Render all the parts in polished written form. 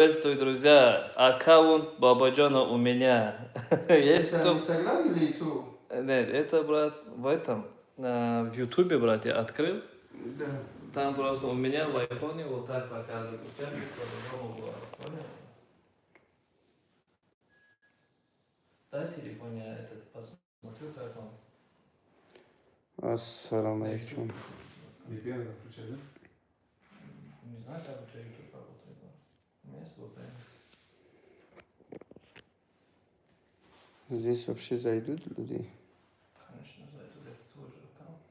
Приветствую, друзья! Аккаунт Бабаджана у меня. Есть Это кто? Инстаграм или Ютуб? Нет, это, брат, в этом, в Ютубе, брат, я открыл. Да. Там просто у меня в айфоне вот так показывает. У тебя чуть по-другому было, понял? Дай телефон, я этот посмотрю, как он. Ассаламу алейкум. Не знаю, как у тебя Ютуб работает. У меня сложно. Здесь вообще зайдут люди? Конечно, зайдут, это твой же аккаунт.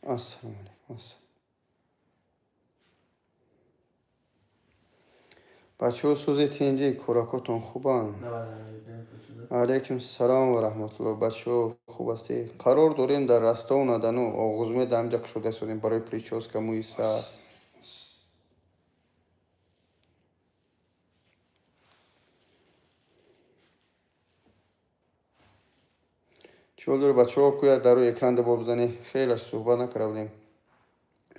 Ассаламу алейкум. بچه سوزیت اینجا کراکاتون خوبان علیکم السلام و رحمت الله بچه خوب هستی قرار داریم در راستا اومدن و آغوزمه دمجک شده سودیم برای پریچوسکا موی سر چول داره بچه ها کویا در روی اکران دبا بزنی خیلی صحبت نکردیم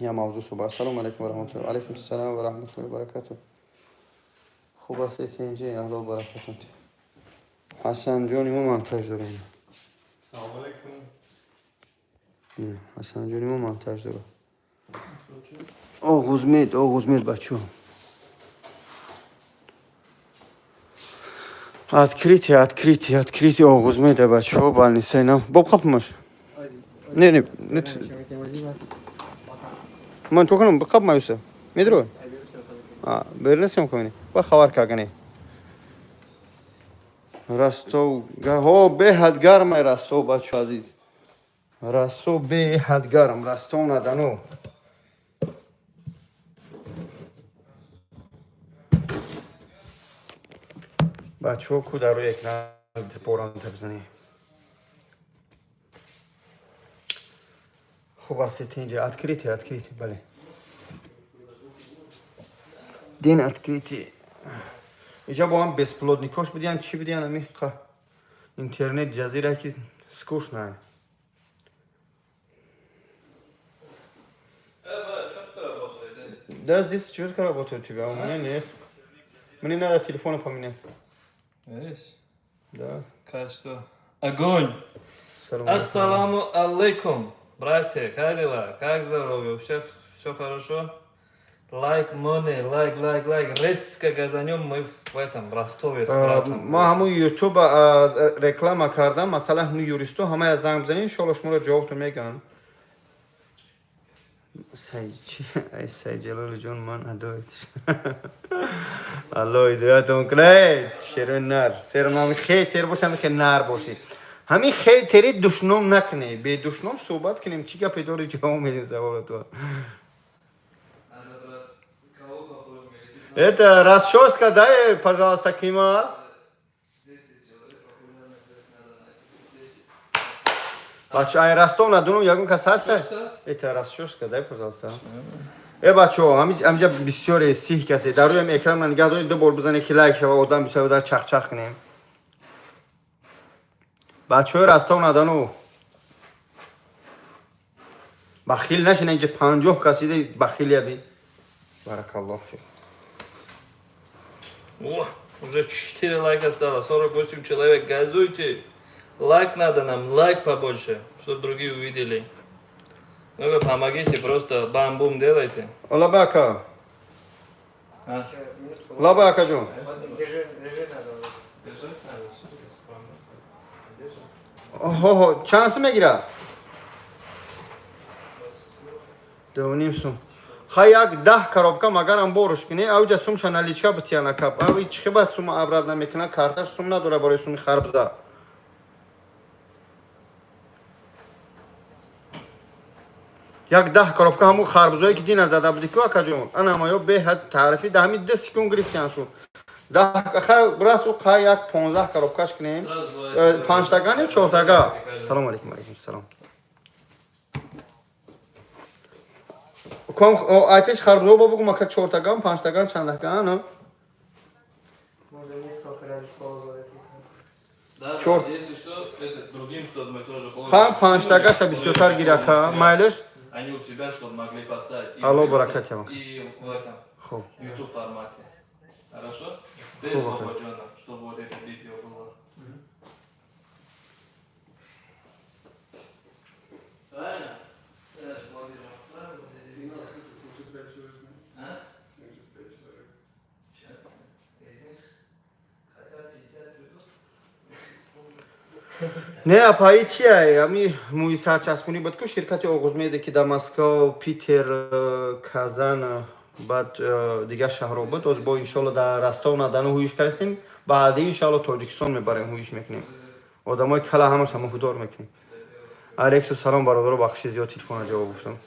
یا موضوع صحبت سلام علیکم و رحمت الله علیکم السلام و رحمت الله و برکاته خوب هستید اینجا اهلا و برکاتون حسن جانی ما منتج داریم سلام علیکم حسن جانی ما منتج داریم آغوز مید بچه открытие آغوز میده بچه ها بالنیسه اینا باب خب نه من تو کنم بقب مایوسه میدرو برنسیم کنی با خبر کاغنی راستو ها به حد گرم راستو بچه عزیز راستو به حد گرم راستو ندانو بچه ها کو در روی یک نرد بوران تبزنی خوب هستید اینجا открытие بله دین открытие اینجا با هم بسپلودنیکاش بدین چی بدین همی اینترنت جزیره که سکوش نه Да, здесь четко работает у тебя, у меня нет. Мне надо телефон поменять. Есть? Да. Качество. Огонь! Ассаламу алейкум, братья, как дела? Как здоровье? Все хорошо? Лайк, лайк. Резко газанем мы в этом, в Ростове с братом. ما همون یوتیوب رکلام کردم مثلا همون یوریستو همه از زنگ بزنین انشالله شما رو جوابتون میگن سید جلال جان من هدایت الله هدایتون کنه شیرین نر سرنام خیتر باشه همین خیلی نر باشی همین خیتری دشنم نکنه به دشنم صحبت کنیم چی که پیداری جواب میدیم زوال تو Это расческа, дай, пожалуйста, Кима. بچه ای رستم ندونم یکم کس هسته؟ ایت расческа, дай, пожалуйста. بچه ها همینجا بسیار سیح کسی در روی اکرام من نگه دارید دو بار بزنید که لایک شد و آدم بسیار در چخ کنیم بچه های رستم ندونم بخیل نشین اینجا 50 کسی دی بخیلی بی بارک الله فیک О, уже 4 лайка стало, 48 человек. Газуйте. Лайк надо нам, лайк побольше, чтобы другие увидели. Ну-ка, помогите, просто бам-бум делайте. Лабака. Лабака, Джон. Ого, چند میگیره؟ 2.5 سوم. خیلی 10 коробка مگر هم بارش کنی اوج سوم شنالیچا بتیانا کپ اوی چه با سوم ابراد نمیکنه کارتش سوم نداره برای سوم خربزه یک 10 коробка همون خربزایی که دین زده بودی که کجون انا ما به حد تعریفی ده همین 10 سکون گرفتن شو 10 اخر براسو قا یک 15 коробкаш کنیم 5 تاگان یا 4 تاگا سلام علیکم سلام کام آیپش خربزو بابو ما که 4 تاگان 5 تاگان چند تاگان Можно несколько раз использовать. Да, Черт. если что, это другим, чтобы мы тоже Хан 5 дақиқаша бисёртар гирака. Майлаш? Они у себя, чтобы могли поставить. Алло, баракат я. И в этом, Хуб. в YouTube формате. Хорошо? Без Хуб, Бабаджана, чтобы вот это видео было. Правильно? Да, благодарю. Правильно, вот это видео. 75 человек. А? 75 человек. Сейчас. Видишь? Хотя 50 ведут. Не, апаи чия? Ами муи сарчаспуни буд ку ширкати оғуз меҳде ки дар Москва, Питер, Казан, баъд дигар шаҳрҳо буд. Оз бо иншоалло дар Ростов на Дону ҳуиш карастем. Баъди иншоалло Тоҷикистон мебарем, ҳуиш мекунем. Одамои кала ҳамаш ҳама ҳудор мекунем. Алейкум салом, бародаро, бахши зиёд телефона ҷавоб гуфтам.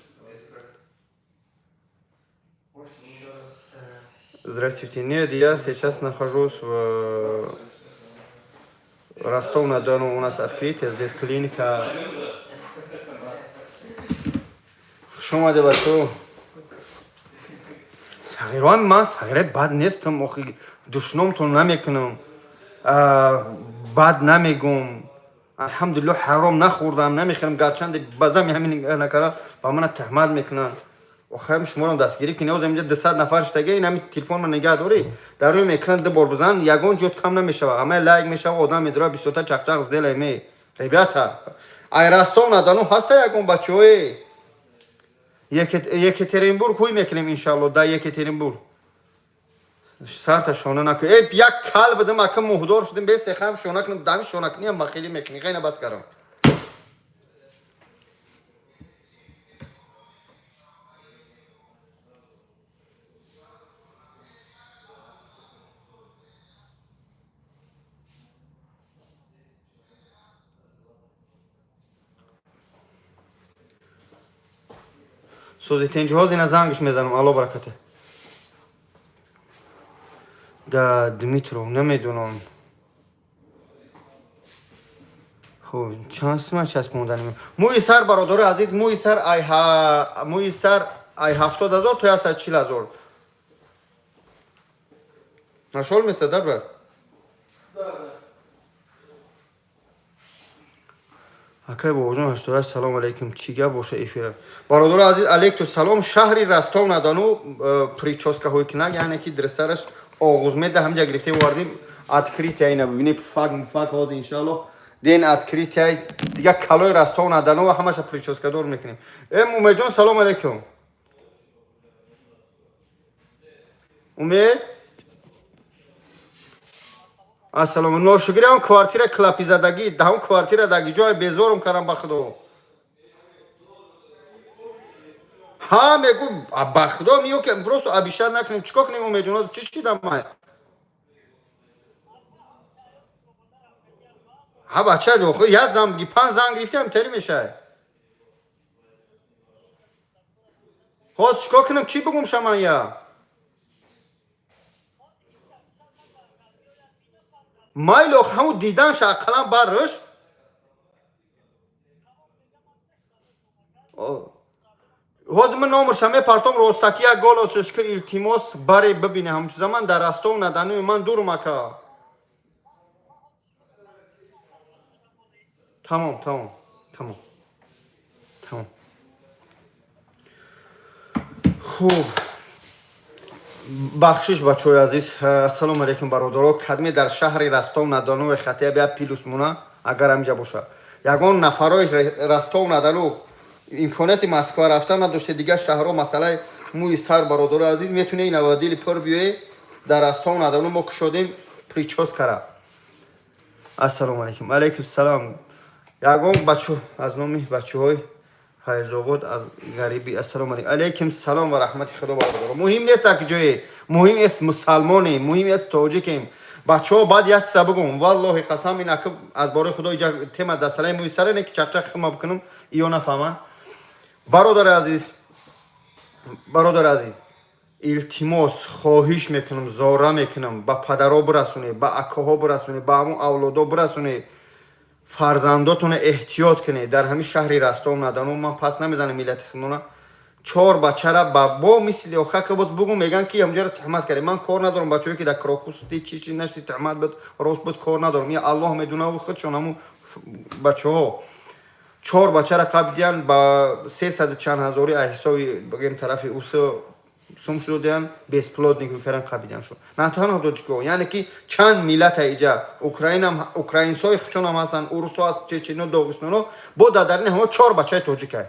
Здравствуйте. Нет, я сейчас нахожусь в Ростов-на-Дону. У нас открытие, здесь клиника. Что мы делаем? Что? Сагирам ман сагират бад нестам. Охи душномтон намекунам. Бад намегум. Алхамдулилlah харом нахурдам, намехӯрам. Гарчанде базами ҳамин накара ба ман таҳмат мекунанд. آخرم شما رو دستگیری کنی از اینجا 200 نفر شدگی این همین تلفن من نگه داری در روی اکران دو بار بزن یگان جوت کم نمیشه همه لایک میشه آدم میدره 20 تا چق چق دل می ربیاتا ای راستون ندانو هسته یگان بچه‌ای یکترینبورگ کوی میکنیم ان شاء الله در یکترینبورگ سرت شونه نکن یک کال بدم اکم مهدور شدیم بیست خام شونه کنم دم شونه کنیم مخیلی میکنی غینا بس کردم سوزیتین جهاز اینا زنگش میزنم الله برکته دا دمیترو نمیدونم خب چند سمه چسبوندن موی سر برادر عزیز موی سر ای 70,000 تو یا 140,000 نشول میسته در برد اکای بابا جان 88 سلام علیکم چیگه باشه افیر برادر عزیز علیکم سلام شهری رستو ندانو پریچوسکا های کنگ یعنی که درسترش آغوز میده همجا گرفتیم واردیم ادکریتی های نبینی فاق واز انشالله دین ادکریتی های دیگه کلوی رستو ندانو و همش پریچوسکا دور میکنیم مومی جان سلام علیکم امید السلام نوشگری هم کوارتیر کلاپی زدگی دهم کوارتیر دگی جای بیزارم کردم بخدا ها میگو بخدا میو که امروز ابیشتر نکنیم چیکار کنیم امید جان چی شدم من ها بچه دو خو یه زنگ 5 زنگ گرفتم تری میشه ها چیکار کنم چی بگم شما یا مایلوخ همو دیدن شاقلان برش هاز من نامر شمه پارتوم روستاکی گل است که التماس بری ببینه همون زمان در راستو ندانو من دور مکا تمام خوب بخشش بچه‌های عزیز السلام علیکم برادران کدمی در شهر رستو ندانو خطیه بیا پیلوس مونه اگر همجا باشه یگان نفرای رستو ندانو امکانات مسکو رفتن نداشته دیگه شهرها مسئله موی سر برادر عزیز میتونه این اوادیل پر بیوه در رستو ندانو ما کشودیم پریچوس کرا السلام علیکم علیکم السلام یگان بچه از نامی بچه‌های حیزاباد از غریبی السلام علیکم سلام و رحمت خدا برادر مهم نیست که جای مهم است مسلمانی مهم است تاجیکیم بچه‌ها بعد یک سبگم والله قسم این که از باره خدا اینجا تیم دستلای موی سر نه که چخچخ خما بکنم ایو نفهمن برادر عزیز التماس خواهش میکنم زاره میکنم با پدرها برسونه با اکاها برسونه با همون اولادها برسونه فرزنداتون احتیاط کنه در همین شهری رستو ندانو من پس نمیزنم ملت خمونا 4 бачара бо мисли охака боз бугу меган ки ҳамҷара таҳмат кардем. Ман кор надорам бачаҳое ки дар крокусти чӣ нашти таҳмат буд рост буд кор надорам. Я Аллоҳ медунаву худшон ҳамун бачаҳо 4 бачара қабидиян ба 300 чанд ҳазори ҳисоби багем тарафи усо сум шудаян бесплодник укаран қабидиян шуд. На танҳо тоҷико яъне ки чанд миллат иҷа украинам украинсои худшонам ҳастанд урусо аст чечено доғистоно бо дадарни ҳама 4 бачаи тоҷикай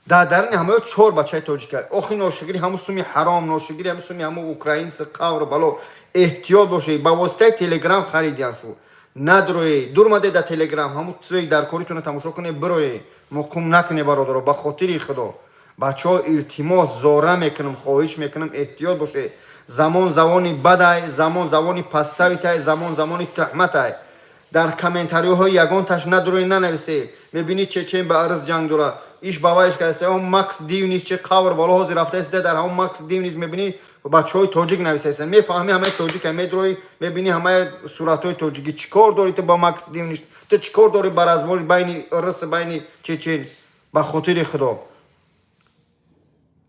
дадарни ҳама 4 бачаи тоҷикай охи ношигири ҳамун суми ҳаром ношигири ҳамун суми ҳамун украинси қавр бало эҳтиёт бошед ба воситаи телеграм харидиян шу надроед дурмаде дар телеграм ҳамун чизои дар коритона тамошо кунед бироед муқим накуне бародаро ба хотири худо бачаҳо илтимос зора мекунам хоҳиш мекунам эҳтиёт бошед замон замони бадай замон замони паставитай замон замони таҳматай дар комментариҳои ягонташ надроед нанависед мебинед чечен ба арз ҷанг дорад иш бавайш кардастед он макс дивниз че қавр боло ҳозир рафтаистед дар ҳамон макс дивниз мебинед бачаҳои тоҷик нависаистанд мефаҳми ҳамаи тоҷика медрои мебинӣ ҳамаи суратҳои тоҷикӣ чӣ кор дорӣ ту ба макс дивниз ту чӣ кор дорӣ ба разбори байни рс байни чечен ба хотири худо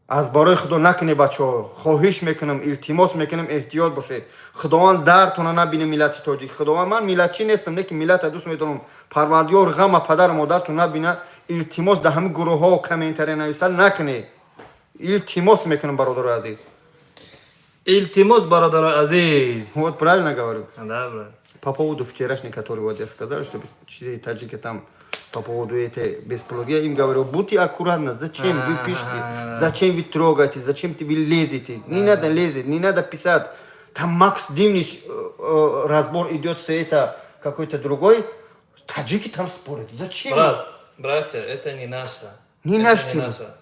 аз барои худо накуне бачаҳо хоҳиш мекунам илтимос мекунам эҳтиёт бошед худованд дардтона набине миллати тоҷик худованд ман миллатчӣ нестам не ки миллата дӯст медорам парвардигор ғама падару модарто набина илтимос дар ҳамин гурӯҳҳо комментария нависа накунед илтимос мекунам бародари азиз Илтимос, бародари азиз. Вот правильно говорю? Да, брат. По поводу вчерашней, который вот я сказал, что таджики там по поводу этой бесплодия, им говорю, будьте аккуратны, зачем вы пишете, зачем вы трогаете, зачем вы лезете, не надо лезть, не надо писать, там Макс Дивнич разбор идет с это какой-то другой, таджики там спорят, зачем? Братья, это не наше. Не наше.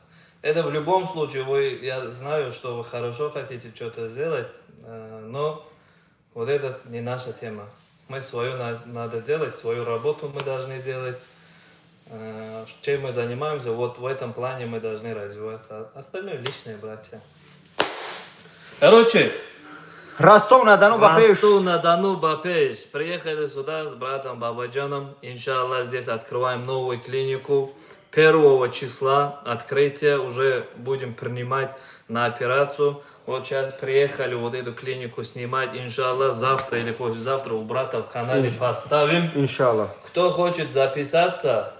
Это в любом случае, я знаю, что вы хорошо хотите что-то сделать, но вот это не наша тема. Мы свою надо делать, свою работу мы должны делать. Чем мы занимаемся, вот в этом плане мы должны развиваться. Остальное личные, братья. Короче, Ростов-на-Дону, Бапеш. Ростов-на-Дону, Бапеш. Приехали сюда с братом Бабаджаном. Иншаллах, здесь открываем новую клинику. 1 числа открытие, уже будем принимать на операцию. Вот сейчас приехали вот эту клинику снимать, иншаллах, завтра или послезавтра у брата в канале поставим. Иншаллах. Кто хочет записаться,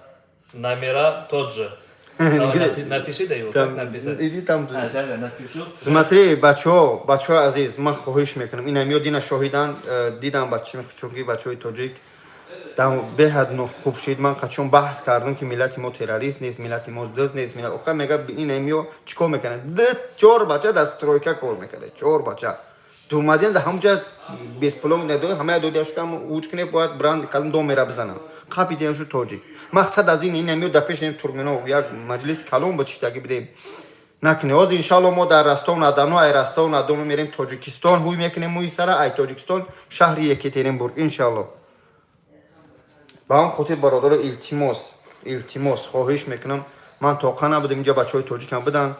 номера тот же. Напиши, да его, как написать? Иди там. Сейчас я напишу. Смотри, бачо азиз, ман хоҳиш мекунам. Ин ҳамё дина шоҳидан дидам чунки бачаҳои тоҷик там беҳад хуб шид. Ман қачон баҳс кардам ки миллати мо террорист нест, миллати мо дӯст нест. Оха мега ин ҳамё чӣ кор мекунад? 4 бача дар стройка кор мекард. 4 бача. Турмадиан да ҳамҷа бесплон надо, ҳамаи додиашкам учкне бояд бранд калом дом мера бизанам. Қапидиан шу тоҷик. Мақсад аз ин ҳамё да пеш турмино як маҷлис калом ба чиштаги бидем. Накне оз иншалло мо дар Ростов-на-Дону, ай Ростов-на-Дону мерем Тоҷикистон, ҳуй мекунем муи сара, ай Тоҷикистон шаҳри Екатеринбург иншалло. Ба ҳам хотир бародаро илтимос хоҳиш мекунам. Ман тоқа набудам инҷа бачаҳои тоҷикам бидан.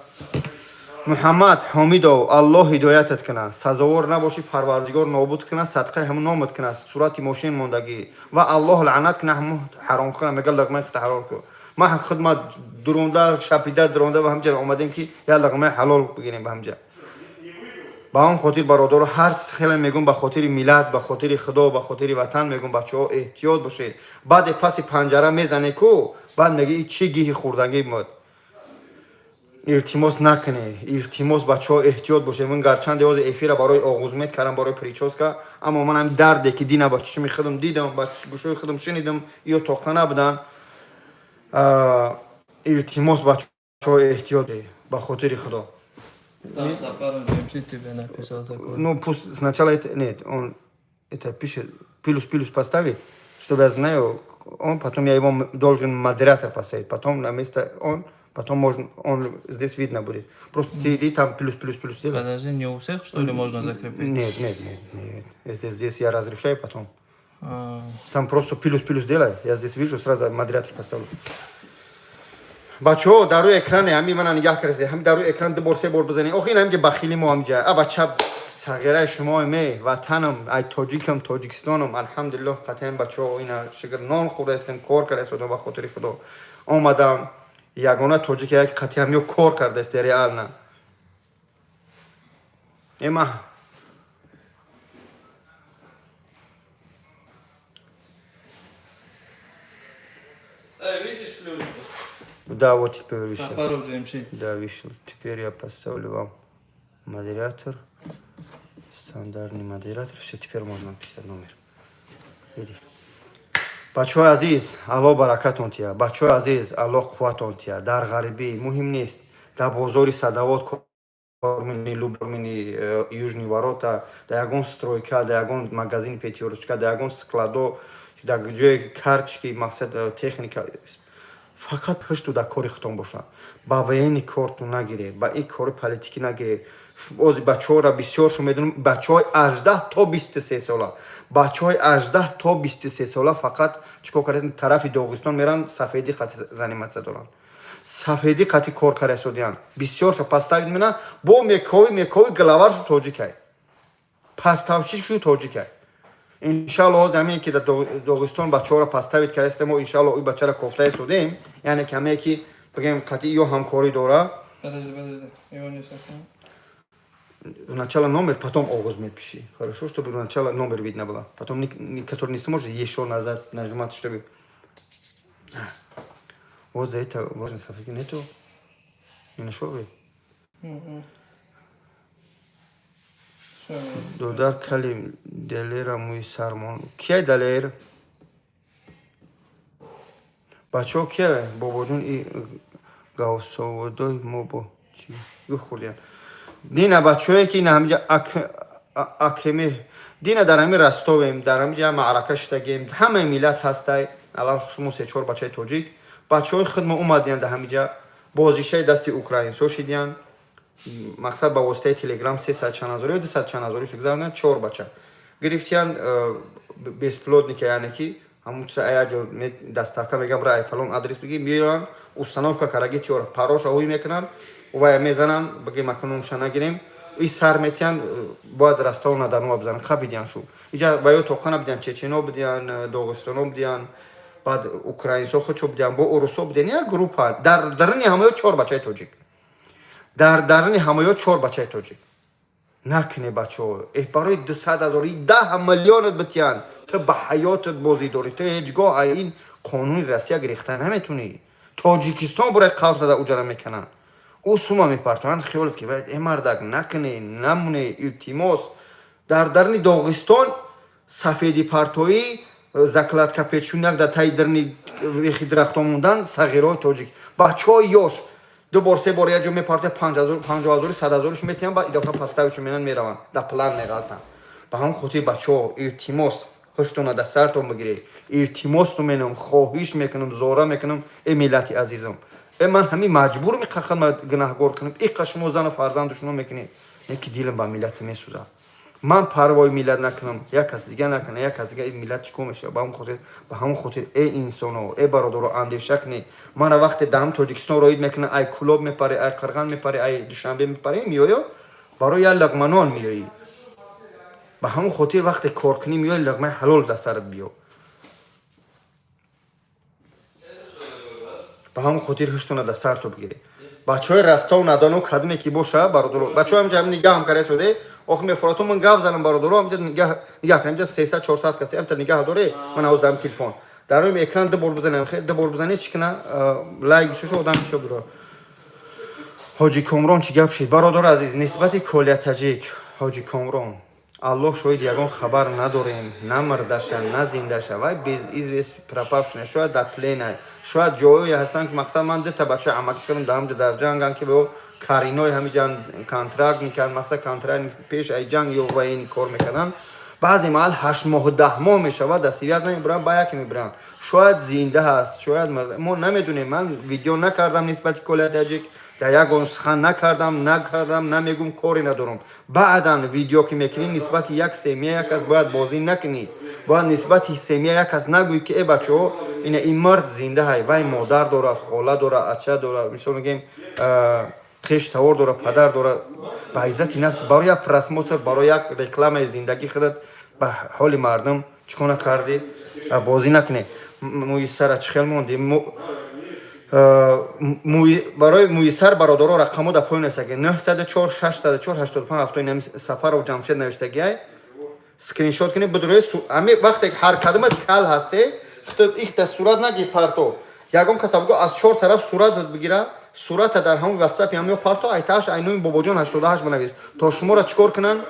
Муҳаммад Ҳомидов, Аллоҳ ҳидоятат кунад. Сазовор набошӣ, Парвардигор нобуд кунад, садқаи ҳамон номат кунад. Сурати мошин мондагӣ ва Аллоҳ лаънат кунад ҳамон ҳаромхӯра мега лағмаи худта ҳалол кун. Ма хидмат дуронда, шапида дуронда ва ҳамҷа омадем ки я лағмаи ҳалол бигирем ба ҳамҷа. Ба ҳам хотир бародаро ҳар чиз хеле мегум ба хотири миллат, ба хотири худо, ба хотири ватан мегум бачаҳо эҳтиёт бошед. Баъде паси панҷара мезане ку, баъд меги чӣ гиҳи хурдангӣ буд. илтимос накуне, илтимос бачаҳо эҳтиёт бошед. Ман гарчанде ҳозир эфира барои оғоз мекардам барои прическа, аммо ман ҳам дарде ки дина ба чишми худам дидам, ба гӯшои худам шунидам, ё тоқа набудан. Илтимос бачаҳо эҳтиёт ба хотири худо. Там за пару дней тебе написал такое. Ну, пусть сначала это, нет, он это пишет, плюс поставить, чтобы я знаю, он, потом я его должен модератор поставить, потом на место он, потом можно, он здесь видно будет. Просто ты там плюс делай. Подожди, не у всех, что ли, можно закрепить? Нет. Это здесь я разрешаю потом. Там просто плюс делай, я здесь вижу, сразу модератор поставлю. бачаҳо дар рӯи экране ҳами мана нигаҳ кардаед ҳами дар рӯи экран ду бор се бор бизанед охи ин ҳамҷа бахили мо ҳамҷа а бача сағираи шумо ме ватанам ай тоҷикам тоҷикистонам алҳамдулиллоҳ қатъан бачаҳо ина шигр нон хӯрдаистем кор кардаистем ба хотири худо омадам ягона тоҷикия ки қатъи ҳамё кор кардааст реална эма Видишь плюшку? да вот теперь вышел. Сафаров Джемшид. Да, вышел. Теперь я поставлю вам модератор. Стандартный модератор. Все, теперь можно написать номер. Видишь? Бачои азиз, Алло баракатон тия. Бачои азиз, Алло қувватон тия. Дар ғарибӣ муҳим нест. Дар бозори Садовод кормини Любомини Южни ворота, дар ягон стройка, дар ягон магазини пятиёрочка, дар ягон складо, дар ҷои карточки мақсад техника. Фақат ҳушту дар кори худтон боша. Ба военни корту нагире, ба ин кори политикӣ нагире. Ози бачаҳоро бисёршо медонам, бачаҳои 18 то 23 сола. Бачаҳои 18 то 23 сола фақат чикор кардем тарафи Доғистон меран сафеди қати заниматсия доранд. Сафеди қати кор карасодиан. Бисёршо поставид мена бо мекови главаршо тоҷикай. Поставчишо тоҷикай. Иншаллоҳ замине ки дар Доғистон бачаҳоро поставид карастем, мо иншаллоҳ ин бачаро кофтае судем, яъне каме ки бигем қати ё ҳамкорӣ дора. Подожди. Его не совсем. Сначала номер, потом оғоз мепиши. Хорошо, чтобы сначала номер видно было. Потом, который не сможет, еще назад нажимать, чтобы... Вот за это важно сафеки нету. Не нашел вы? Додар калим делера муи сармон. Кия делер? Бачо кия? Бободжун и гавсоводой мобо. Чи? Юхурдиян. Дина бачое ки на ҳамҷа акеме дина дар ҳами растовем, дар ҳамҷа маърака шидагем, ҳамаи миллат ҳастай, алан хусумо 3-4 бачаи тоҷик, бачаҳои худ мо омадиян дар ҳамҷа бозишаи дасти украинсо шидиян, мақсад ба воситаи телеграм 300 чаназори ё 200 чаназори гузарондан 4 бача гирифтиян бесплотника, яъне ки ҳамун чиза аяҷо дастарка мегам рай фалон адрес биги меёран установка карагити ёра пароша ҳуй мекунан ва мезанан баге маконунша нагирем и сар метиян бояд растов надану бизанан қабидиян шу иҷа ва ё тоқана бидиян чечено бидиян доғистоно бидиян баъд украинсо худшо бидиян бо урусо бидиян як группа дар дарини ҳамаё 4 бачаи тоҷик дар дарини ҳамаё 4 бачаи тоҷик накне бачаҳо барои 200,000 10 миллионот битиян ту ба ҳаётот бозӣ дорӣ ту ҳеҷ гоҳ ин қонуни россия гирифта наметунӣ тоҷикистон бурай қавт дада уҷара мекунанд او سوما میپرتوند خیالت که باید امردک نکنه نمونه التماس در درنی داغستان سفیدی پرتویی زکلات کپیچونک در تای درنی ویخی درخت موندن صغیرای تاجیک بچه های یاش 2 بار 3 بار یه جا میپرته 50,000 100,000 میتیم با ایدافتا پستاویچو مینن میروند در پلان نگالتن به هم خاطر بچه ها التماس هشتونه در سرتون بگیره التماس تو منم خواهش میکنم زورا میکنم ای ملت عزیزم من همین مجبور میخوام گناهگار کنم این قشم زن و فرزندشون میکنه یکی دیلم با ملت میسوزه من پروای ملت نکنم یک کس دیگه نکنه یک کس دیگه این ملت چیکار میشه به همون خاطر ای انسانو ای برادرو اندیشه کنی من وقت دام تاجیکستان روید میکنه ای کلوب میپره ای قرغن میپره ای دوشنبه میپره میایو برای یه لقمه میایی به همون خاطر وقت کار کنی میای لقمه حلال در سرت بیو به همون خاطر هشتونه در سر تو بگیری بچهای رستا و ندانو کدومی که باشه برادرو بچهای همجا هم نگاه هم کرده شده آخ میفراتو من گاو زنم برادرو همجا نگاه کنم همجا 300 400 کسی هم تا نگاه داره من از دارم تلفن در روی اکران دو بار بزنم خیلی دو بار بزنی چی کنه لایک شو آدم شو برو حاجی کامران چی گپ شد برادر عزیز نسبت کلیه تاجیک حاجی کامران الله شاید یگان خبر نداریم نه مردشه نه زندشه وای بیز پرپاپشنه شاید در پلینه شاید جایی هستن که مقصد من 2 بچه عمل کردم دارم در جنگن که به کارینای همه جان کانترکت میکنن مقصد کانترکت پیش ای جنگ یا وین کار میکنن بعضی مال 8 ماه و 10 ماه میشود در سیاز نمیبرن با یکی میبرن شاید زنده هست شاید مرده ما نمیدونیم من ویدیو نکردم نسبت کلیه تاجیک در یک سخن نکردم نمیگم کاری ندارم بعداً ویدیو که میکنی نسبت یک سمیه یک از باید بازی نکنی باید نسبت سمیه یک از نگوی که ای بچه این مرد زنده های وای مادر داره خاله داره اچه داره مثلا میگیم خیش تور داره پدر داره به عزت نفس برای یک پرسموتر برای یک رکلام زندگی خودت به حال مردم چکونه کردی بازی نکنی موی سر چخیل موندی барои муйсар бародаро рақамо да поин астаги 904 604 85 автои Сафаров Ҷамшед навиштагиай скриншот кунед бидурӯи ами вақте ҳар кадамат кал ҳасте ихта сурат наги парто ягон каса бигӯ аз чор тараф сурат бигира сурата дар ҳамон ватсапи ҳамё парто айтааш айнои бобоҷон 88 банавис то шуморо чикор кунанд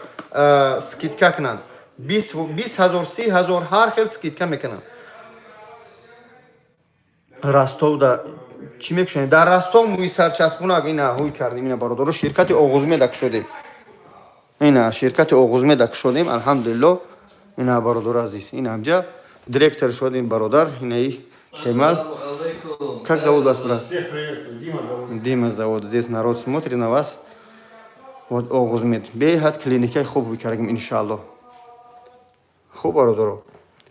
скидка кунанд 20,000 30,000 ҳар хел скидка мекунанд Ростов да чӣ мекушонем дар Ростов муйсарчаспонак ина ҳуй кардем ина бародаро ширкати оғузмеда кушодем ина ширкати оғузмеда кушодем алҳамдулилло ина бародаро азиз ина ҳамҷа директор шудем бародар инаи Кемал как зовут вас брат Всех приветствую. Дима зовут. Дима зовут здесь народ смотрит на вас вот оғузмед беҳад клиникаи хуб кардем иншаалло хуб бародаро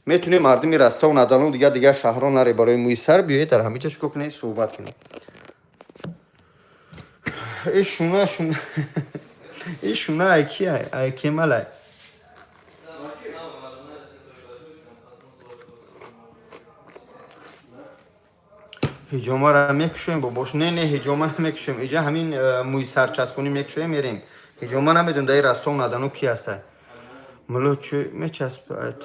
метунем мардуми Ростов надану дигар шаҳро наре барои муйсар биёед дар ҳамин ҷа чикор кунед суҳбат кунед шуна шуна ай ки ай Кемал ай ҳиҷомара мекушоем бобош не ҳиҷома намекушоем иҷа ҳамин муйсарчаспонӣ мекушоем мерем ҳиҷома намедон даи Ростов надану ки астай муло чӯ мечаспад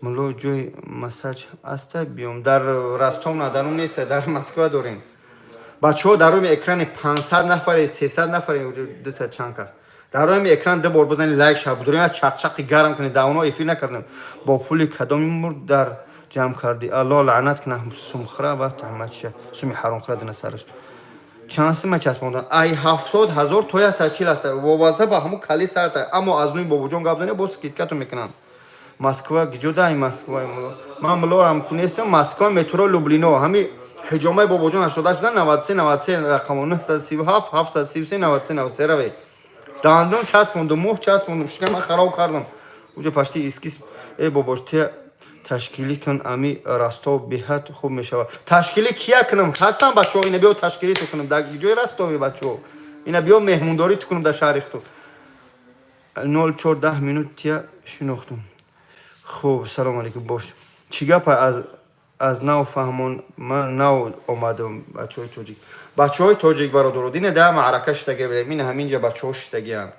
муло ҷои масаҷ аста биём дар Ростов надану неста дар Москва дорем бачаҳо дар рӯи экрани 500 нафаре 300 нафаре дута чанд кас дар рӯи экран ду бор бизанед лайк шабдурем аз чақчақи гарм кунед давно эфир накардем бо пули кадоми мур дар ҷамъ карди алло лаънат кунад сумхира ва таҳматша суми ҳаромхира дина сараш чанд сума часпондан ай 70,000 то 140 аста вобаста ба ҳамун кали сарта аммо аз нӯи бобоҷон гап зане бо скидкату мекунанд Москва ҷудаи Москва ман мулорам нестам Москва метро Люблино ҳами ҳиҷомаи бобоҷон 88 93 93 рақамо 937 733 93 93 равед дандон часпонду муҳ часпонду шикама хароб кардам уҷа пашти искис бобош тия ташкилӣ кун ами Ростов беҳад хуб мешавад ташкилӣ кия кунам ҳастам бачаҳо ина биё ташкилиту кунам дар ҷои Ростови бачаҳо ина биё меҳмондориту кунам дар шаҳри хуту 04 10 минут тия шинохтум хуб салому алейкум бош чӣ гапа аз нав фаҳмон ман нав омадам бачаҳои тоҷик бародаро дина да маърака шитаги будем ин ҳамин ҷа бачаҳо шитагианд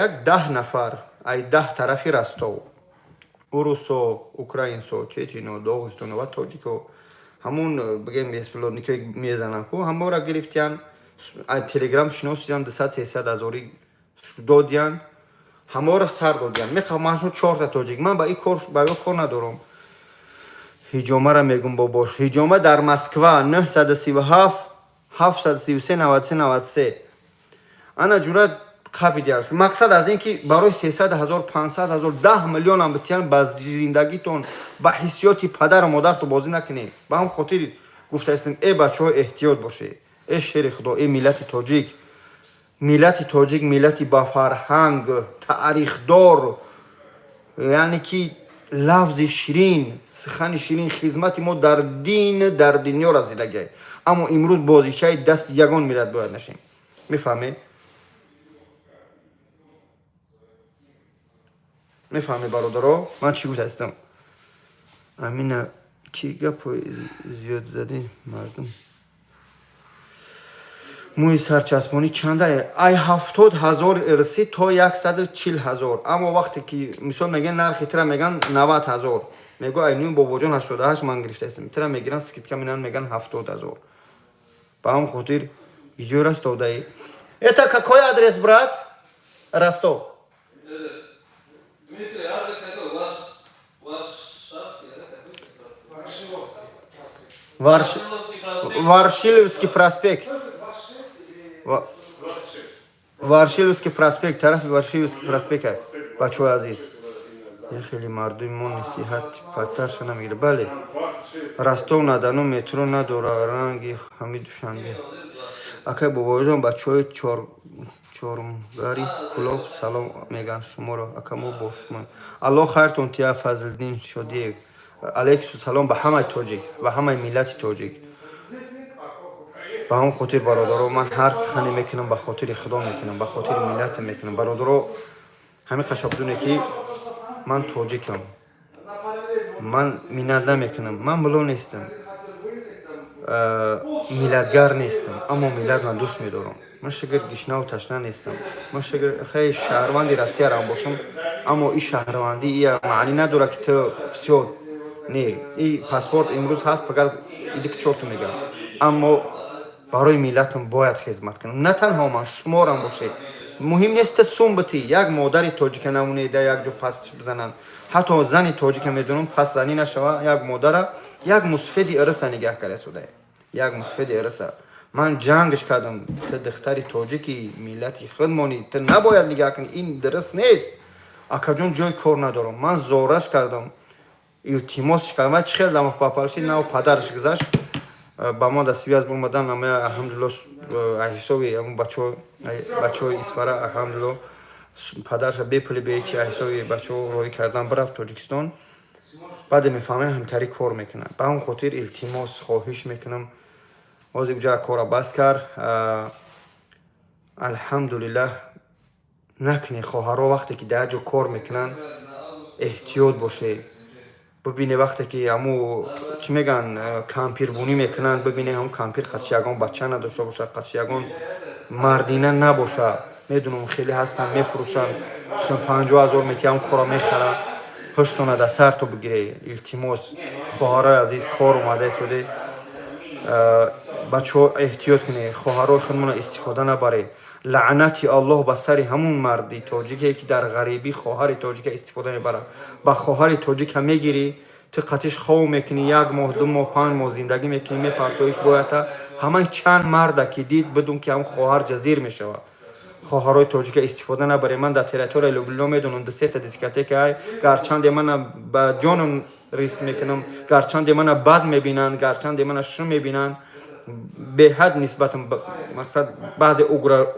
як 10 нафар ай 10 тарафи Ростов урусо украинсо чечино доғистоно ва тоҷико ҳамун бигем беспилотникои мезананд ку ҳамора гирифтиян телеграм шиносидан 200-300 ҳазори додиян ҳамора сар додиян мехоҳам маншун 4 та тоҷик ман ба ин кор надорам ҳиҷомара мегум бобош ҳиҷома дар Москва 937 733 93 93 ана ҷурат қапидияш мақсад аз ин ки барои 300,000 500,000 10 миллион ам битиян ба зиндагитон ба ҳиссиёти падару модарто бозӣ накунед ба ҳам хотир гуфтаистем бачаҳо эҳтиёт бошед шери худо миллати тоҷик миллати ба фарҳанг таърихдор яъне ки лафзи ширин сухани ширин хизмати мо дар дин дар дунё разидагӣ аммо имрӯз бозишаи дасти ягон миллат бояд нашем мефаҳмед мефаҳмед бародаро ман чӣ гуфтаистам амина ки гапои зиёд задӣ мардум мӯи сарчаспонӣ чанда ай 70,000 ирсӣ то 140,000 аммо вақте ки мисол мегӯянд нархи тира мегӯянд 90,000 мегӯ ай нӯи бобоҷон 88 ман гирифтаистам тира мегиранд скидка менан мегӯянд 70,000 ба ҳам хотир иҷои Ростов даи это какой адрес брат Ростов Дмитрий, адрес какой? Ваш Варшиловский проспект. Варшиловский проспект, тарафи Варшиловский проспект. Бачаҳои азиз. خیلی مردم ما نصیحت پترش نمیگیره. بله رستو ندانو مترو نداره رنگی همین دوشنبه اکه بابا جان بچهای چهارمگاری کلوب سلام میگن شما را اکه ما با شما الله خیرتون تیا فضلدین شدی علیکم سلام به همه تاجیک و همه ملت تاجیک به هم خاطر برادرو من هر سخنی میکنم به خاطر خدا میکنم به خاطر ملت میکنم برادرو همه خشبدونه که من تاجیکم من مینت نمیکنم من بلو نیستم миллатгар нестам, аммо миллатро дӯст медорам. Ман шигр гишнаву ташна нестам. Ман шигр хеле шаҳрванди Россиярам бошам, аммо ин шаҳрвандӣ ия маънӣ надорад ки ту всё не ин паспорт имрӯз ҳаст пагар иди к чорту мегам. Аммо барои миллатам бояд хизмат кунам. На танҳо ман, шуморам бошед. Муҳим нест сум битӣ. Як модари тоҷика намонеда як ҷо пастш бизананд. Ҳатто зани тоҷика медонам паст занӣ нашава, як модара як мусфеди ирса нигаҳ карда судаe. Як мусфеди ирса. Ман ҷангш кардам. Ту духтари тоҷики миллати худмонӣ, ту набояд нигаҳ кунӣ. Ин дуруст нест. Акаҷон ҷои кор надорам. Ман зораш кардам. илтимосш кардам. Ва чӣ хел дама папалши нав падараш гузашт. Ба ман дастивиаз бумадан нама алҳамдулилло аҳисоби ҳамун бачаҳои исфара алҳамдулилло падарша бепули беҳичи аҳисоби бачаҳо роҳӣ кардан бирафт Тоҷикистон. Баъде мефаҳмем ҳамтари кор мекунад. Ба ҳамон хотир илтимос хоҳиш мекунам. ҳозир уҷа кора бас кард. Алҳамдулиллаҳ накунед хоҳарҳо вақте ки дар як ҷо кор мекунанд эҳтиёт бошед. Бибинед вақте ки ҳаму чӣ мегӯянд кампирбунӣ мекунанд, бибинед ҳамун кампир қатиш ягон бача надошта бошад, қатиш ягон мардина набошад. Медунам хеле ҳастанд мефурӯшанд 50 000 мети ҳамун кора мехаранд. ҳуштона дар сар то бигиред. Илтимос хоҳарои азиз кор омада суде. бачаҳо эҳтиёт кунед. хоҳарои худмона истифода набаред. лаънати Аллоҳ ба сари ҳамун марди тоҷике ки дар ғарибӣ хоҳари тоҷика истифода мебарад. Ба хоҳари тоҷика мегирӣ, ту қатиш хов мекунӣ, 1 моҳ 2 моҳ 5 моҳ зиндагӣ мекунӣ, мепартоиш боята ҳамаи чанд марда ки дид бидун ки ҳамун хоҳар ҷазир мешавад. хоҳарои тоҷика истифода набаред. Ман дар территорияи Любилно медонам 2-3 дискотека гарчанде мана ба ҷонам риск мекунам, гарчанде мана бад мебинанд, гарчанде мана шум мебинанд. беҳад нисбатан мақсад баъзе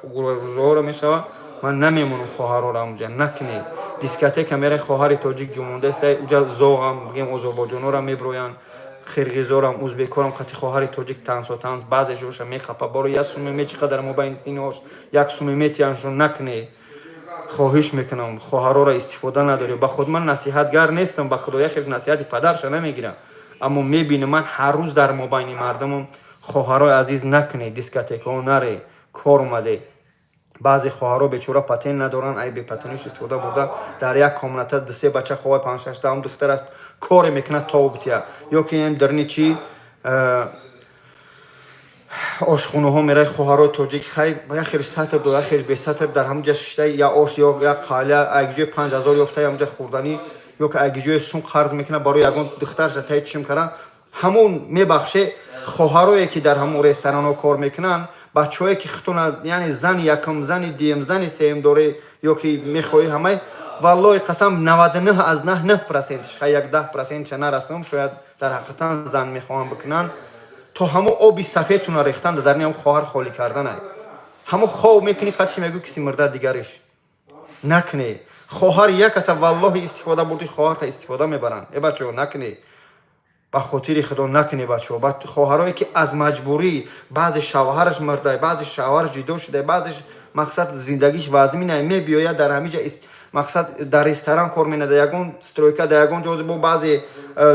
угрозҳоро мешавад. Ман намемонам хоҳароро ҳамуҷа накунед. Дискотека мераи хоҳари тоҷик ҷумондааст, уҷа зоғам бигем озарбойҷонорам меброянд, қирғизорам, ӯзбекорам қати хоҳари тоҷик тансотанс баъзешоша меқапа боро 1 сум ме чиқадар мобайни синош 1 сум метияншон накунед. хоҳиш мекунам хоҳароро истифода надоред. ба худ ман насиҳатгар нестам, ба худо яхел насиҳати падарша намегирам, аммо мебинам ман ҳар рӯз дар мобайни мардумам хоҳарои азиз накунед, дискотекаҳо наре, кор омаде. баъзе хоҳаро бечора патен надоранд, ай бепатениш истифода бурда дар як комната 2-3 бача хоҳаи 5-6 даҳум духтара коре мекунад то бития. ё ки ин дарни чи ошхонаҳо мераи хоҳарои тоҷик хай яхел сатр до яхел бесатр дар ҳамуҷа шиштай я ош ё я қаля агиҷои 5000 ёфта ҳамуҷа хурдани ё ки агиҷои сум қарз мекунад барои ягон духтарша тай чишм кардан ҳамун мебахше. хоҳарое ки дар ҳамун ресторанҳо кор мекунанд, бачаҳое ки хутуна яъне зани якум, зани дуюм, зани сеюм доре ё ки мехоҳӣ ҳамаи валлоҳи қасам 99% хай як 10% нарасам, шояд дар ҳақиқатан зан мехоҳанд бикунанд, то ҳамун оби сафедтона рехтан дарни ҳамун хоҳар холӣ карданай. ҳамун хов мекунӣ қатиш мегӯ киси мурда дигариш. Накунед. хоҳари як каса валлоҳи истифода бурди хоҳарта истифода мебаранд. бачаҳо накунед. ба хотири худо накунед бачаҳо. ба хоҳарое ки аз маҷбурӣ баъзе шавҳараш мурда, баъзе шавҳараш ҷудо шуда, баъзеш мақсад зиндагиш вазминай мебиёяд дар ҳамиҷа мақсад дар ресторан кор менада ягон стройка дар ягон ҷозе бо баъзе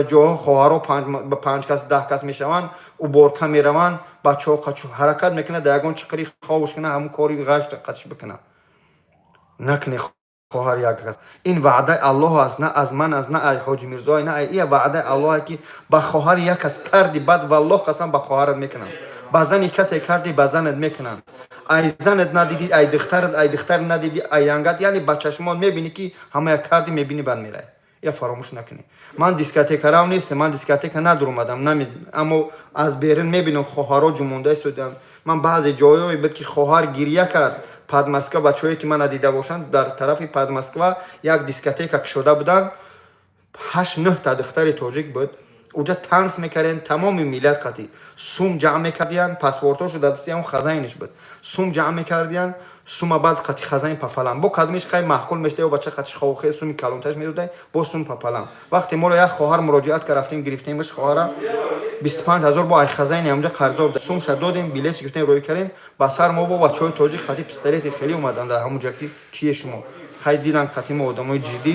ҷоҳо хоҳаро 5 кас 10 кас мешаванд, уборка мераванд, бачаҳо қачо ҳаракат мекунад дар ягон чиқири ховуш кунад, ҳамун кори ғашт қатиш бикунад. накунед хоҳар як кас. ин ваъдаи Аллоҳ аст, на аз ман аст, на аз ҳоҷи мирзои, на ия ваъдаи Аллоҳ ки ба хоҳари як кас карди бад валлоҳ қасам ба хоҳарат мекунам. ба зани касе карди ба занат мекунам. ай занат надиди, ай духтар надиди, ай янгат, яъне ба чашмон мебинӣ ки ҳамая карди мебинӣ бад мерай. я фаромӯш накунед. ман дискотекарав нестам, ман дискотека надур омадам, аммо аз берун мебинам хоҳаро ҷумонда истодам. ман баъзе ҷойҳое буд ки хоҳар гирья кард. Падмосква бачаҳое ки мана дида бошанд дар тарафи Падмосква як дискотека кушода буданд. 8-9 та духтари тоҷик буд. уҷа танс мекардем, тамоми миллат қатӣ сум ҷамъ мекардиянд, паспортҳошу дар дасти ҳамун хазаиниш буд. сум ҷамъ мекардиянд, сума баъд қатӣ хазаин папалам. бо кадмиш хай маҳкул мешдае бача қатиш ховхе суми калонташ медодай, бо сум папалам. вақте моро як хоҳар муроҷиат кард, рафтем гирифтемш хоҳара 25000 бо ай хазаини ҳамуҷа қарзор буд. сумша додем, билет гирифтем, роҳӣ кардем. ба сар мо бо бачаҳои тоҷик қатӣ пистолети хеле омадан дар ҳамуҷа ки кие шумо. хай дидан қатӣ мо одамои ҷиддӣ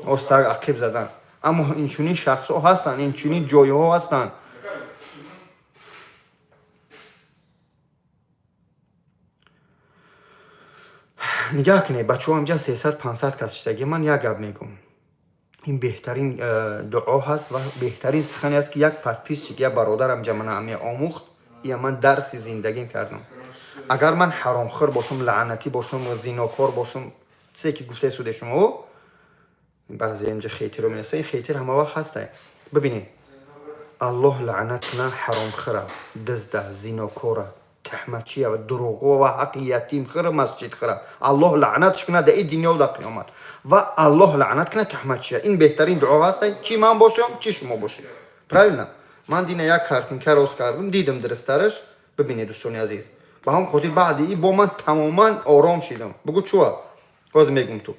остаг ақиб задан. аммо инчунин шахсҳо ҳастанд, инчунин ҷойҳо ҳастанд. نگاه کنید بچه ها اینجا 300-500 کس شدگی من یک گپ میگم این بهترین دعا هست و بهترین سخنی است که یک پدپیس یک برادرم جمعنا همی آموخت یا من درس زندگیم کردم اگر من حرامخور باشم لعنتی باشم و زیناکار باشم چیزی که گفته سود شما بعضی اینجا خیتر رو می‌نویسه این خیتر همه وقت هسته ببینید الله لعنت کنه حرامخوره دزده زیناکاره تهمتچیه و دروغگو و حق یتیم خوره مسجد خوره الله لعنتش کنه در این دنیا و در قیامت و الله لعنت کنه تهمتچیه این بهترین دعا هست چی من باشم چی شما باشید правильно من دینا یک کارتینکه روز کردم دیدم درسترش ببینید دوستان عزیز با هم خاطر بعد این با من تماما آرام شدم بگو چوه باز میگم تو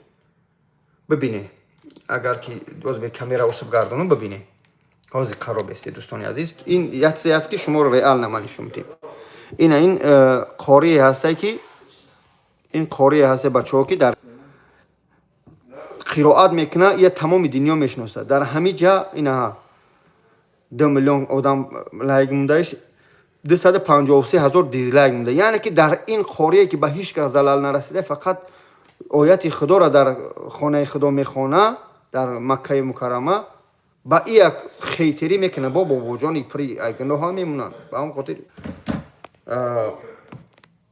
ببینید اگر که باز به کامera اوصف گردونم ببینید حاضر خراب است دوستان عزیز این یک چیزی است که شما رو ریال نمایش میدیم این قاری هسته که این قاری هسته بچه‌ها که در قرائت میکنه یا تمام دنیا میشناسه در همه جا اینا 2 میلیون آدم لایک موندهش 253,000 دیزلایک مونده یعنی که در این قاری که به هیچ کس زلال نرسیده فقط آیت خدا را در خانه خدا میخونه در مکه مکرمه با یک خیتری میکنه با بابا جان پری گناه ها میمونن با هم خاطر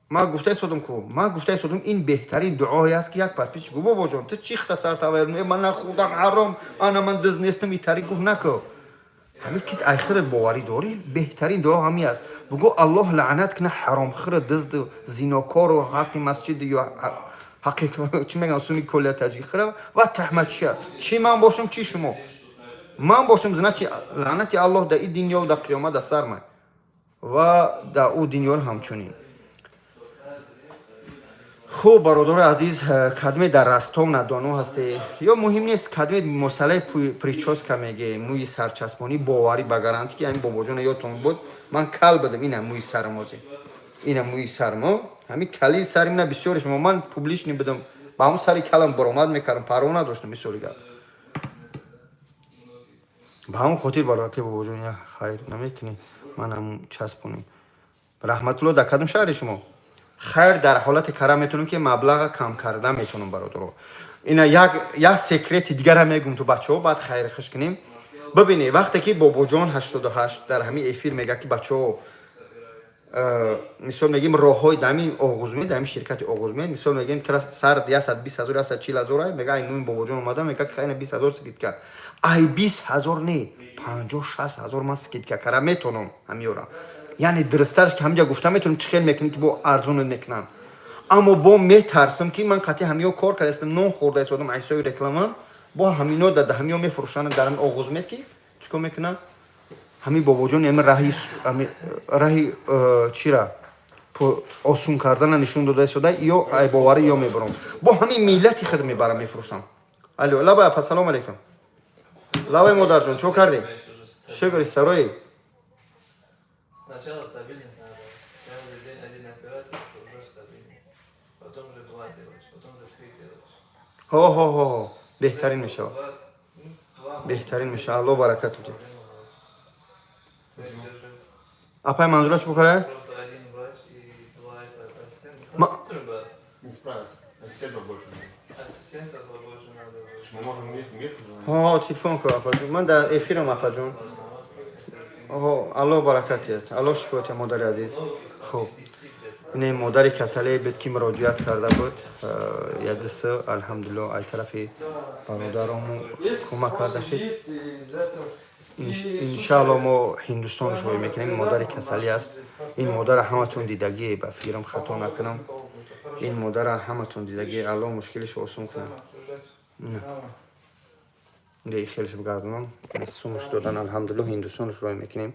ما گفته سودم این بهترین دعایی است که یک پدپیش گو بابا جان تو چی اختصار تاور من خودم حرام من دز نیستم این طریق گفت نکو همین که ای خودت باوری داری بهترین دعا همین است بگو الله لعنت کنه حرام خور دزد زیناکار و حق مسجد یا حقیقت چی میگن سونی کلیه تجیه خره و تهمتچی چی من باشم چی شما من باشم زنچی لعنت الله در این دنیا و در قیامت در سر من و در او دنیا همچنین خوب برادر عزیز کدمه در رستم ندانو هستی یا مهم نیست کدمه مسئله پریچوس که میگه موی سرچسبانی باوری بگرانتی که این بابا جان یادتون بود من کل بدم اینم موی سرمازی اینم موی سرما همین کلی سریم نه بسیار شما من پوبلیش نمیدم با اون سری کلم برآمد میکردم پرو نداشتم مثالی گفت با همون خاطر بالا که بابا جان خیر نمیکنی من هم چسبونیم رحمت الله در کدوم شهر شما خیر در حالت کرم میتونم که مبلغ کم کردن میتونم برادر اینا یک سیکرت دیگر هم میگم تو بچه‌ها بعد خیر خوش کنیم ببینید وقتی که بابا جان 88 در همین افیر میگه که بچه‌ها مثال میگیم راههای دمی آغوز می دمی شرکت آغوز می مثال میگیم ترا سر 120,000 140,000 میگه این بابا جان اومده میگه که خیلی 20,000 سکیت کرد ای 20,000 نه 50-60,000 من سکیت کردم میتونم همیورا یعنی درستش که همینجا گفتم میتونم چه خیلی میکنی که با ارزون میکنم اما با میترسم که من قطعی همیو کار کردم نون خورده استادم عیسای رکلامان با همینا در همیو میفروشن در آغوز میکی چیکار میکنم همین بابا جان همین راهی چی را آسون کردن نشون داده شده یا ای باوری یا میبرم با همین میلتی خود میبرم میفروشم الو لابا پس سلام علیکم لابا مادر جان چو کردی شکر سرای Сначала стабильность надо. Каждый день один операция, это уже стабильность. Потом же 2 делаешь, потом же 3 делаешь. ها بهترین میشه بهترین میشه الله برکت بده اپای منظورش بکنه Просто один врач и 2 ассистента. Не справится. Ассистентов больше нет. Ассистентов больше надо. Мы можем вместе. ها تلفن که اپا جون من در افیرم اپا جون الله برکتیت الله شفایت مادر عزیز خوب این مادر کسلی بود که مراجعت کرده بود یک دست الحمدلله ای طرفی برادرامو کمک کرده شد انشاءالله ما هندوستان شروع میکنیم مادر کسلی است این مادر همتون دیدگی به فیرم خطا نکنم این مادر همتون دیدگی الله مشکلش آسان کنه نه دیگه خیلیش بگردونم سومش دادن الحمدلله هندوستان شروع میکنیم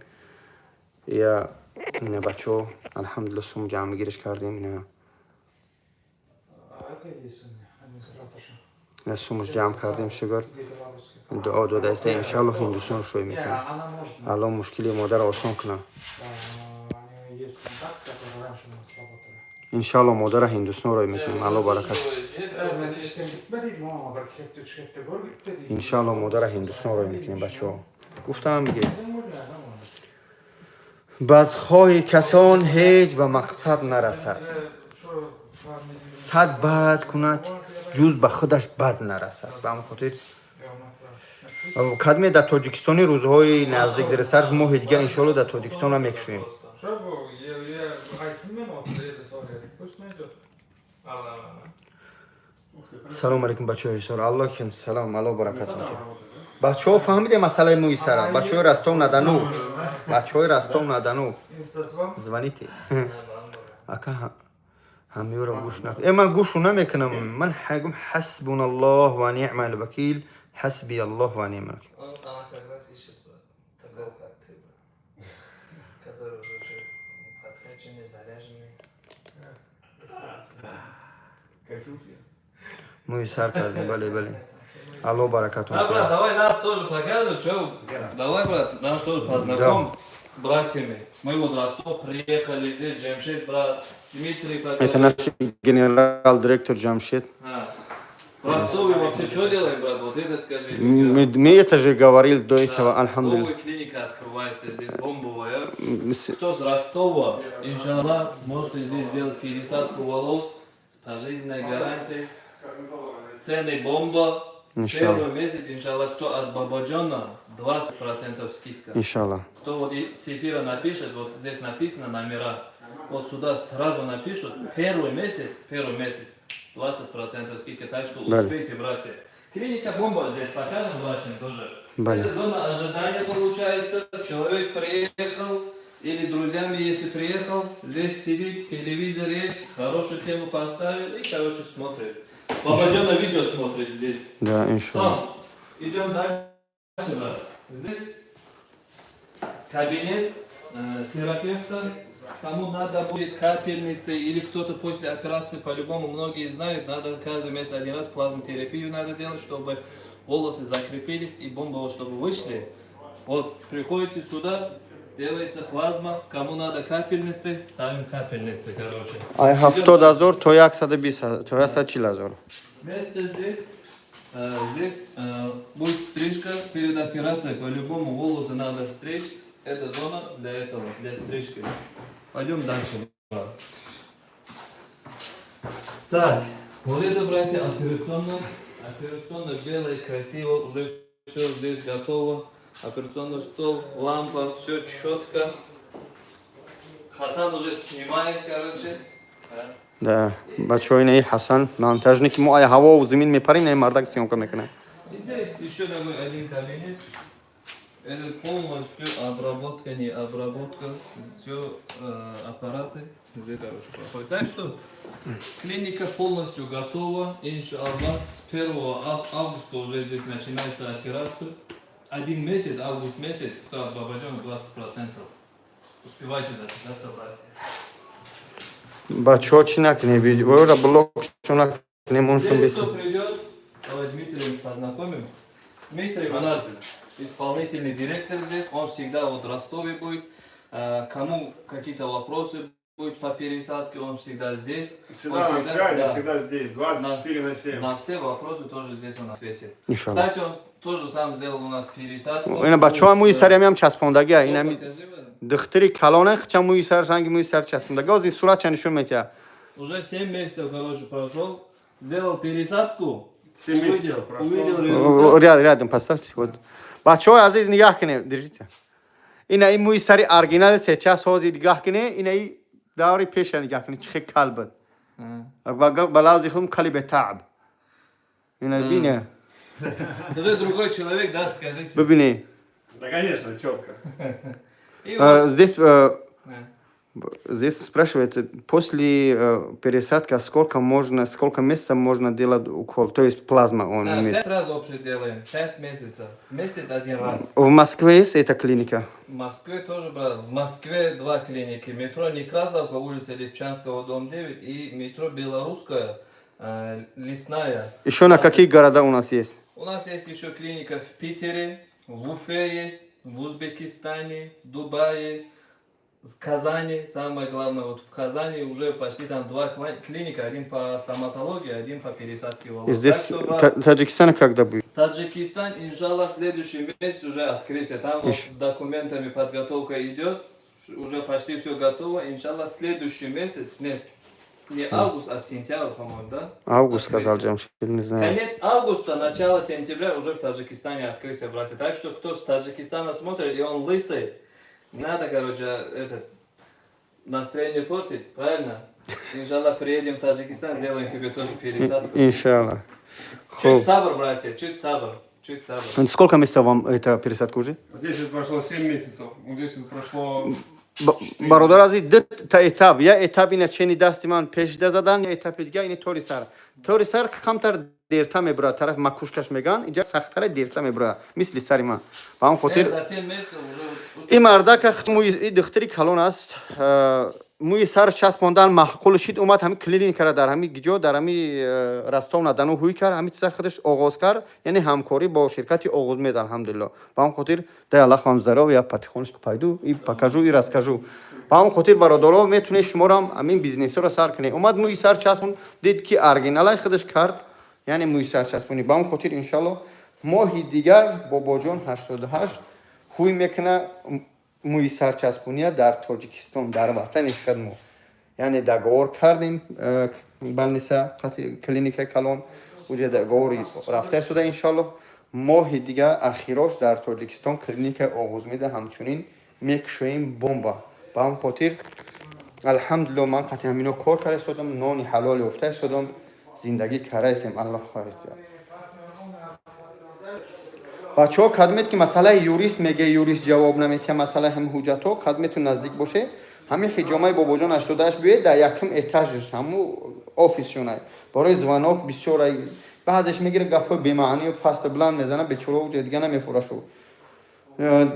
یا این بچه ها الحمدلله سوم جمع گیرش کردیم این سومش جمع کردیم شگر دعا داده است انشاءالله هندوستان شروع میکنیم الله مشکلی مادر آسان کنه انشاءالله مادر هندوستان رو میکنیم الله برکت انشاءالله مادر هندوستان رو میکنیم بچه ها گفتم میگه بدخواه کسان هیچ به مقصد نرسد صد بد کند جز به خودش بد نرسد به همون خاطر کدمی در تاجیکستانی روزهای نزدیک در سر ماه دیگه انشالله در تاجیکستان هم میکشویم سلام علیکم بچه های سر الله کن سلام الله برکت میکنه بچه ها فهمیده مسئله موی سره بچه های رستان ندنو بچه های رستان ندنو زوانیتی اکا همه رو گوش نکن من گوشو نمیکنم من حگم حسبون الله و نعم الوکیل حسبی الله و نعم الوکیل موی سر کردیم بله الله برکتون А, брат, давай нас тоже покажешь, что? Давай, брат, нас тоже познакомь с братьями. Мы вот Ростов приехали здесь, Джамшит, брат, Дмитрий, это наш генерал директор Джамшит в Ростове вообще что делаем, брат? Вот это скажи. мы это же говорил до этого альхамдулилля Новая клиника открывается здесь, бомбовая. Кто с Ростова, иншаллах, можете здесь сделать пересадку волос с пожизненной гарантией. Цены бомба. Первый месяц, иншаллах, кто от Бабаджана, 20% скидка. иншаллах Кто вот с эфира напишет, вот здесь написано номера, вот сюда сразу напишут, первый месяц, 20% скидка, так что успейте, братья. Клиника бомба здесь покажем братьям тоже. Это зона ожидания получается, человек приехал, или друзьями, если приехал, здесь сидит, телевизор есть, хорошую тему поставил и, короче, смотрит. Бабаджана видео смотрит здесь. да иншаллах Там, идем дальше, брат. Здесь кабинет терапевта. Кому надо будет капельницы или кто-то после операции, по-любому многие знают, надо каждый месяц один раз плазмотерапию надо делать, чтобы волосы закрепились и бомбово, чтобы вышли. Вот, приходите сюда, делается плазма, кому надо капельницы, ставим капельницы, короче. ай 70000 то 120 то 140 Место здесь, здесь будет стрижка перед операцией, по-любому волосы надо стричь. Это зона для этого, для стрижки. Пойдем дальше. Так, вот это, братья, операционная. Операционная белая, красиво, уже все здесь готово. Операционный стол, лампа, все четко. Хасан уже снимает, короче. да бачаҳои наи ҳасан монтажники мо ай ҳавову замин мепарим наи мардак съёмка мекунем И здесь еще такой один кабинет. Это полностью обработка, не обработка, все аппараты. Здесь, короче, проходит. Так что клиника полностью готова. Иншаллах, с 1 августа уже здесь начинается операция. Один месяц, август месяц, кто от Бабаджана 20%. Успевайте записаться, братья. бачаҳо чӣ накунем видеоро блокшо накунем оншон Здесь кто придет, давай Дмитрия познакомим. Дмитрий у нас исполнительный директор здесь, он всегда вот в Ростове будет. Кому какие-то вопросы будут по пересадке, он всегда здесь. Всегда Он на связи, да, всегда здесь, 24/7. на все вопросы тоже здесь он ответит. иншаллах Кстати, он тоже сам сделал у нас пересадку. ина бачаҳои мӯи сарами ҳам часпондагия ина Покажи, брат. духтари калона хча мӯи сар ранги мӯи сар часпондагия ози суратча нишон метиҳад Уже 7 месяцев, короче, прошел. Сделал пересадку. 7 месяцев прошло. Увидел результат. рядом поставьте вот бачаҳои азиз нигоҳ кунед держите ина ин мӯи сари оригинали сейчас ҳозир нигоҳ кунед ина и даври пеша нигоҳ кунед чӣ хел кал буд ба лавзи худм кали бетаъб ина бине Уже другой человек, да, скажите. бибинед Да, конечно, четко. И вот, здесь да. здесь спрашивает после пересадки сколько месяцев можно делать укол то есть плазма он Да, имеет 5 раз общее делаем, 5 месяцев. Месяц один раз. в Москве есть эта клиника В Москве тоже, брат. В Москве 2 клиники. Метро Некрасовка, улица Липчанского, дом 9. И метро Белорусская, Лесная. еще на какие города у нас есть У нас есть еще клиника в Питере, в Уфе есть, в Узбекистане, в Дубае, в Казани. Самое главное, вот в Казани уже почти там 2 клиника. Один по стоматологии, один по пересадке волос. и здесь Так что, брат, Таджикистан когда будет Таджикистан, иншаллах, следующий месяц уже открытие. Там вот с документами подготовка идет. Уже почти все готово. Иншаллах, следующий месяц, нет, Не август, а сентябрь, по-моему, да? Август, Открытие. сказал Джамшид, не знаю. Конец августа, начало сентября уже в Таджикистане открытие, братья. Так что кто с Таджикистана смотрит, и он лысый, не надо, короче, настроение портить, правильно? Иншаллах, приедем в Таджикистан, сделаем тебе тоже пересадку. Иншаллах. Чуть сабр, братья, чуть сабр, чуть сабр. Сколько месяцев вам эта пересадка уже? Здесь это прошло 7 месяцев. Здесь это прошло... برادر عزیز تا اتاب یا اتاب اینه چنی دستی من پیش زدن یا اتاب دیگه اینه طوری سر کمتر دیرتا میبره طرف مکوشکش میگن اینجا سخت‌تر دیرتا میبره مثل سری من با هم خاطر За 7 месяцев уже... این مردا که موی دختری کلون است موی سر چسب ماندن معقول شد اومد همین کلینیک کرد در همین گجا در همین رستم ندانو هوی کرد همین چیزا خودش آغاز کرد یعنی همکاری با شرکتی آغاز میاد الحمدلله با هم خاطر ده الله вам здоровья патихонечку пойду и покажу и расскажу با هم خاطر برادرها میتونه شما رو همین بیزنس رو سر کنه اومد موی سر چسبون دید که ارگینال خودش کرد یعنی موی سر چسبونی با هم خاطر ان شاء الله ماهی دیگر بابا جان 88 هوی میکنه موی سرچسبونی در تاجیکستان در وطن خودمون یعنی دگور کردیم بلنسا کلینیک کلان اونجا دگوری رفته شده انشالله ماه دیگه اخیراش در تاجیکستان کلینیک آغاز میده همچنین میکشویم بمبا با هم خاطر الحمدلله من قطعا همینو کار کرده شدم نانی حلال افته شدم زندگی کرده هستیم الله خیرت بچه‌ها کدمت که مسئله یوریست میگه یوریست جواب نمیده مسئله هم حجت ها کدمتون نزدیک باشه همین حجامه بابا جان 88 بیاید در یکم اتاژش همو آفیسشونه برای زواناک بسیار بعضش میگیره گفت بی معنی و فاست بلند میزنه به چلو دیگه نمیفروشه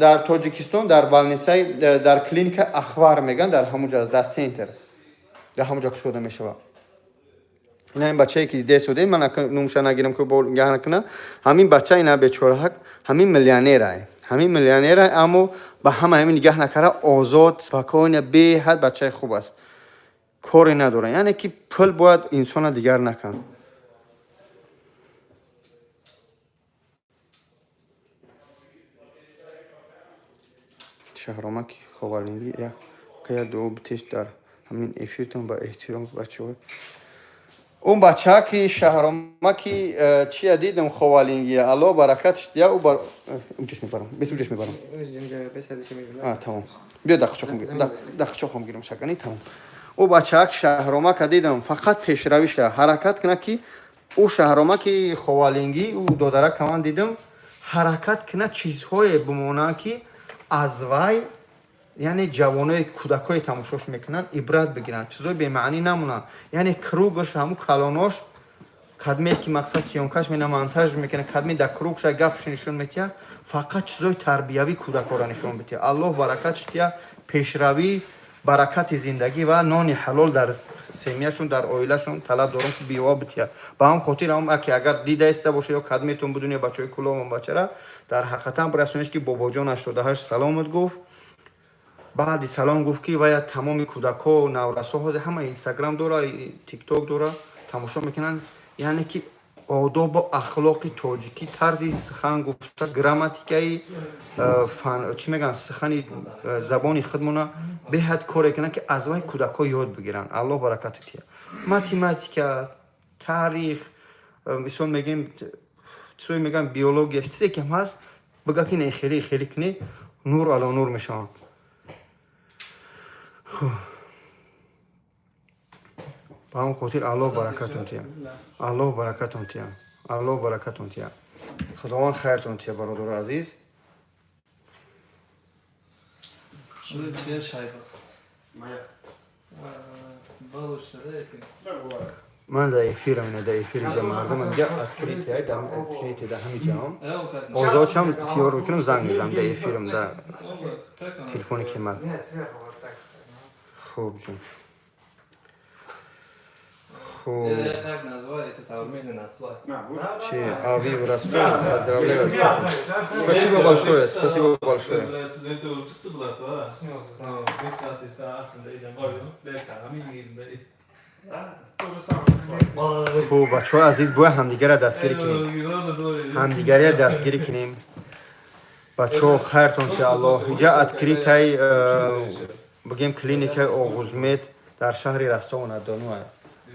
در تاجیکستان در بالنسای در کلینیک اخبار میگن در همونجا در سنتر در همونجا که شده میشه این بچه‌ای که دیده شده من نموشه نگیرم که بول گه نکنه همین بچه اینا بیچاره همین میلیونره همین میلیونره اما با همین نگاه نکره آزاد سپاکانه به حد بچه خوب است کاری نداره یعنی که پول باید انسان دیگر نکن شهرامک خوالینگی یا که دو بتش در همین افیرتون با احترام بچه‌ها اون بچه که شهرامکی چی دیدم خوالینگی الله برکتش دیا او بر اونجاش میبرم بس اونجاش میبرم تمام بیا دخچخم گیرم شکنی تمام او بچه که شهرامک دیدم فقط پیشرویش حرکت کنه که او شهرامکی خوالینگی او دودره کمان دیدم حرکت کنه چیزهای بمونه که از وای یعنی جوانای کودکای تماشاش میکنن عبرت بگیرن چیزای به معنی نمونن یعنی کروگش همو کلاناش کدمی که مقصد سیونکاش مینا مونتاژ میکنه کدمی در کروگش گپش نشون میده فقط چیزای تربیوی کودکا را نشون میده الله برکتش دیا پیشروی برکت زندگی و نان حلال در سیمیشون در اویلشون طلب دارم که بیوا بتیا با هم خاطر هم که اگر دیده است باشه یا کدمیتون بدونی بچهای کلام بچه را در حقیقت برسونش که بابا جان 88 سلامت گفت بعد سلام گفت که باید تمام کودک‌ها و نورس‌ها همه اینستاگرام داره تیک توک داره تماشا میکنن یعنی که آداب و اخلاق تاجیکی طرز سخن گفته گراماتیکای چی میگن سخن زبانی خودمون به حد کار کنن که از وای کودک‌ها یاد بگیرن الله برکت تیا متماتیکا تاریخ مثلا میگیم چیزی میگن بیولوژی چیزی که هست بگه که نه خیلی کنی نور علی نور میشن با هم خاطر الله برکتون تیا الله برکتون تیا الله برکتون تیا خداوند خیرتون تیا برادر عزیز Что это шайба? Моя. Балуш, да, это? Да, бывает. من در افیر من در افیر مردم اینجا اتکریتی های در اتکریتی در همین جام Evo kako. آزاد شم تیار بکنم زنگ میزنم در افیرم در تلفونی که من خوب جون خوب Я так называю, это современное слово. На, будешь? چی آوی و رسول поздравляю спасибо большое спасибо большое То же самое. خوب بچه ها عزیز باید همدیگه را دستگیری کنیم همدیگه را دستگیری کنیم بچه ها خیرتون که الله اینجا اتکریت های بگیم کلینیک آغوزمت در شهر رستان و ندانو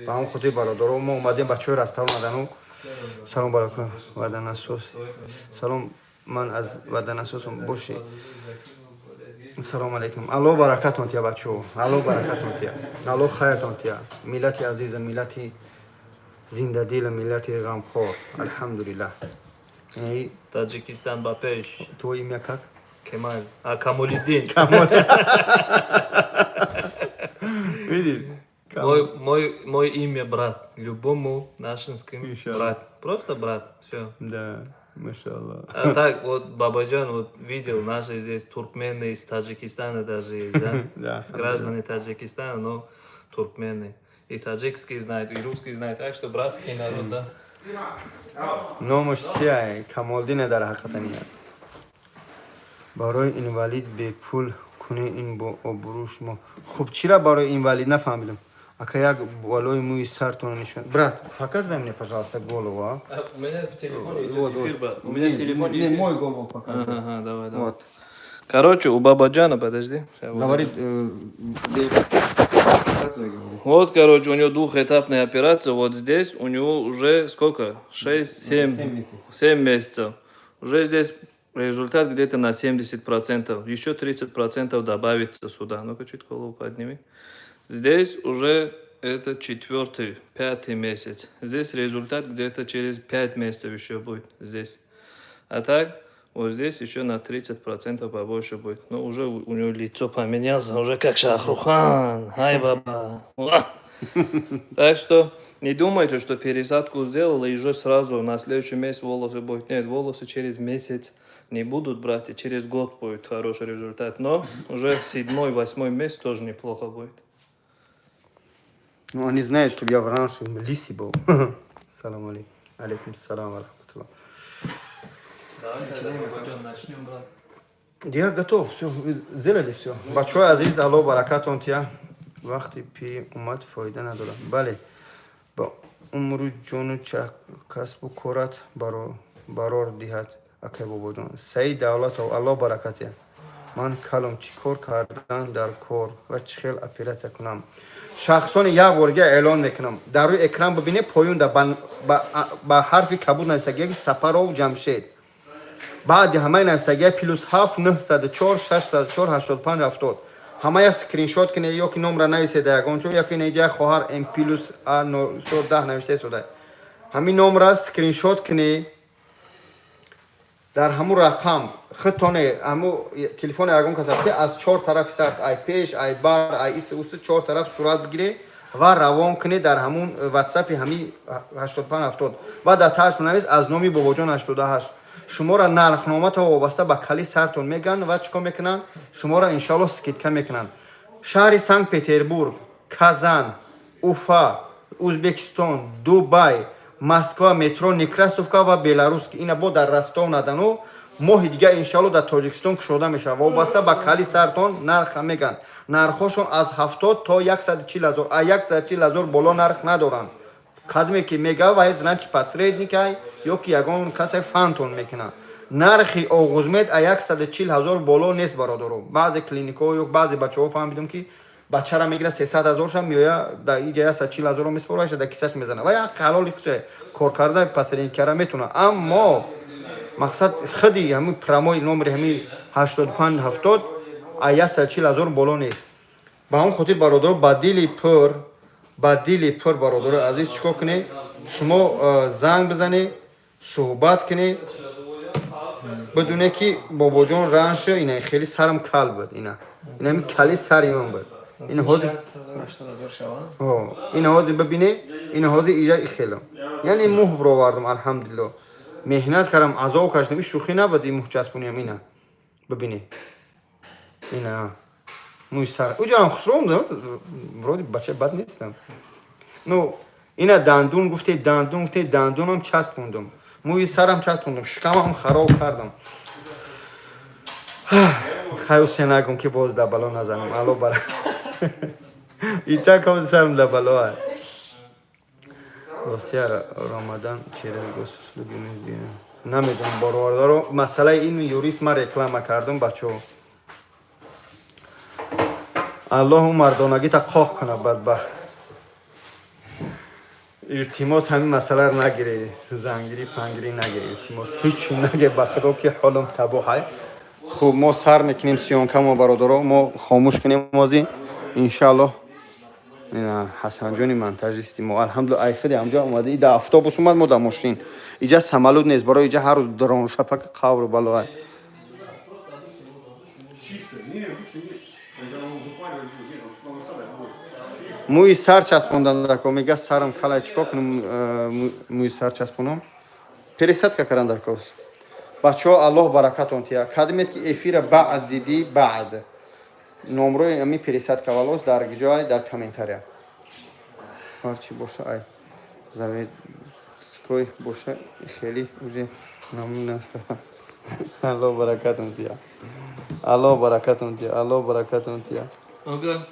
با هم خودی برادر ما اومدیم بچه‌ها رستوران اومدن و سلام علیکم ودن اساس سلام من از ودن اساسم باشی سلام علیکم الله برکتون تیا بچه‌ها الله برکتون تیا الله خیرتون تیا ملت عزیز ملت زنده دل ملت غمخوار الحمدلله ای Таджикистан ба пеш. تو имя как Кемаль. Камолиддин. видишь Мой имя брат. Любому нашинским Иншаллах. брат. Просто брат. Все. да машаллах А так вот Бабаджан вот видел наши здесь туркмены из Таджикистана даже есть, да? да Граждане Таджикистана, но туркмены. И таджикский знают, и русский знают. Так что братский народ, да? نامش چیه؟ کمالدینه در حقیقت نیست برای اینوالید به پول کنه این با آبروش ما خب چرا برای اینوالید نفهمیدم اگه یک بالای موی سرتون نشون брат показывай мне пожалуйста голову а У меня телефон идет Вот, эфир, вот. брат. У меня телефон не эфир. мой голову показывай Ага, давай, давай. вот Короче, у Бабаджана, подожди. Сейчас вот. говорит показывай говорит Вот, короче, у него двухэтапная операция. Вот здесь у него уже сколько? 6-7 месяцев. Уже здесь результат где-то на 70%. Еще 30% добавится сюда. Ну-ка, чуть голову подними. Здесь уже это 4-й, 5-й месяц. Здесь результат где-то через 5 месяцев еще будет здесь. А так, вот здесь еще на 30% побольше будет. Но уже у него лицо поменялось, уже как Шахрухан. Ай, баба. Так что не думайте, что пересадку сделала и уже сразу на следующий месяц волосы будут. Нет, волосы через месяц не будут брать, и через год будет хороший результат. Но уже 7-8 месяц тоже неплохо будет. ну они знают что я в раньше лиси был салам алейкум алейкум салам ва рахматуллах Давай, начнем, брат. я готов все сделали все большой азиз алло баракатон тия وقتی پی اومد فایده نداره بله با عمر جون کسب و کارت برار دهد اکه بابا جان سعی دولت و الله برکت من کلم چیکار کردن در کار و چخیل اپیراسیا کنم شخصان یک بارگه اعلان میکنم در روی اکران ببینه پایون با حرف کبود نویسگی سپرو جمشید بعد همه نویسگی پلوس 7 904 604 85 70 همه اسکرین شات کنه یا که نمره نویسیده یگانچو یا که اینجا خواهر ام پلوس 910 نوشته شده همین نمره اسکرین شات کنه در همون رقم خطانه همون تلفن یگان کسب که از 4 طرف سرت ای پیش ای بار ای ایس اوست 4 طرف صورت بگیره و روان کنه در همون واتساپ همین 85 70 و در تاش بنویس از نامی باباجان 88 شما را نرخنامه تا وابسته به کلی سرتون میگن و چیکار میکنن شما را انشالله سکیتکا میکنن شهر سنت پتربورگ کازان اوفا ازبکستان دوبای مسکو مترو نیکراسوفکا و بلاروس که اینا با در راستا ندانو ماه دیگه انشالله در تاجیکستان کشوده میشه وابسته به کلی سرتون نرخ میگن نرخشون از 70 تا 140,000 140,000 بالا نرخ ندارن کدومی که میگه و از رنج پسریدنیکای یا که یگان کسی فانتون میکنه نرخی آغوزمید 140,000 بالا نیست برادرو بعضی کلینیکا یا بعضی بچه‌ها فهمیدم که بچه را میگیره 300,000 شم میویا در اینجا 140,000 میسپره در کیسهش میزنه و یا حلالی خوشه کار کرده پسرین کرده میتونه اما مقصد خودی همین پراموی نمره همین 85 70 140,000 بالا نیست با اون خاطر برادر با دیلی پر برادر عزیز چیکار کنی شما زنگ بزنی صحبت کنی بدونه که بابا جان رنش اینا خیلی سرم کل بود اینا همین کلی سر من بود این حاضر این حاضر ببینه این حاضر ایجا خیلی یعنی موه برآوردم الحمدلله مهنت کردم عذاب کشیدم شوخی نبود این موه چسبونیم اینا ببینه اینا موی سر او جانم خوشم دارم برای بچه بد نیستم نو اینا دندون گفته دندونم چسبوندم موی سرم چسبوندم شکمم خراب کردم خیلی نگم که باز دبلا نزنم الو برای ایتا که سرم دبلا هست راستی رامدان چیره گسوسلو بینید نمیدونم باروارده رو مسئله این یوریس من رکلام کردم بچه الله مردانگی تا قاق کنه بدبخت التماس همین مسئله رو نگیره، زنگیری پنگیری نگیره، التماس هیچ نگه، بخدا که حالم تباهه. خب ما سر میکنیم سیانکه ما برادرها، ما خاموش کنیم مازی انشالله. نه حسن جانی منتجیستی ما الحمدلله ایخدی همجا اومده، ایده افتابوس اومد ما در ماشین اینجا سمالود نیست، برای اینجا هر روز درون شپک قبر بالای Чисто. Не, лучше нет. Когда он запаривает, нет, он что насадок будет. موی سر چسبوندن در کو میگه سرم کلای چیکار کنم موی سر چسبونم پریست که کردن در کوس بچه‌ها الله برکتون تیا کدمت که افیر بعد دیدی بعد نمره امی پریست که ولوس در جای در کامنتاریا هر چی باشه ای زاویه سکوی باشه خیلی اوجه ممنون الله برکتون تیا الله برکتون تیا الله برکتون تیا Ага.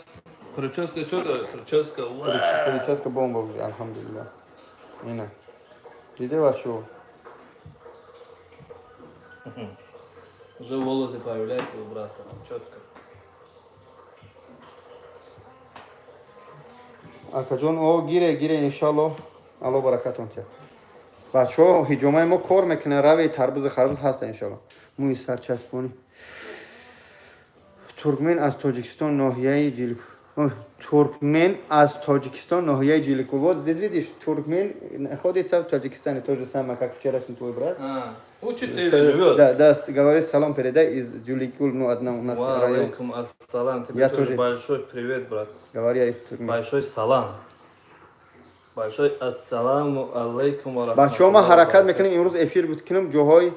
Прическа что то? Прическа. Полицейская бомба уже, альхамдулилля. Ина. Иди вачу. Уже волосы появляются у брата. Четко. Акаджон, о, гире, иншалло. Алло баракатун тя. Бачо, хиджомай мо кор мекне рави тарбуз харбуз хаста иншалло. Муи сар часпони. Туркмен аз Тоҷикистон ноҳияи ҷилик. Туркмен аз Тоҷикистон ноҳияи Ҷиликовод. Здесь видишь, Туркмен находится в Таджикистане, то же самое, как вчерашний твой брат. Учится или живет? Да, говори салам передай из Джуликул, ну одна у нас район. Алейкум ассалам. Тебе Я тоже тоже. большой привет, брат. Говори из Туркмен. Большой салам. Большой ассаламу алейкум ва بچه‌ها ما حرکت میکنیم امروز افیر بود کنیم جاهای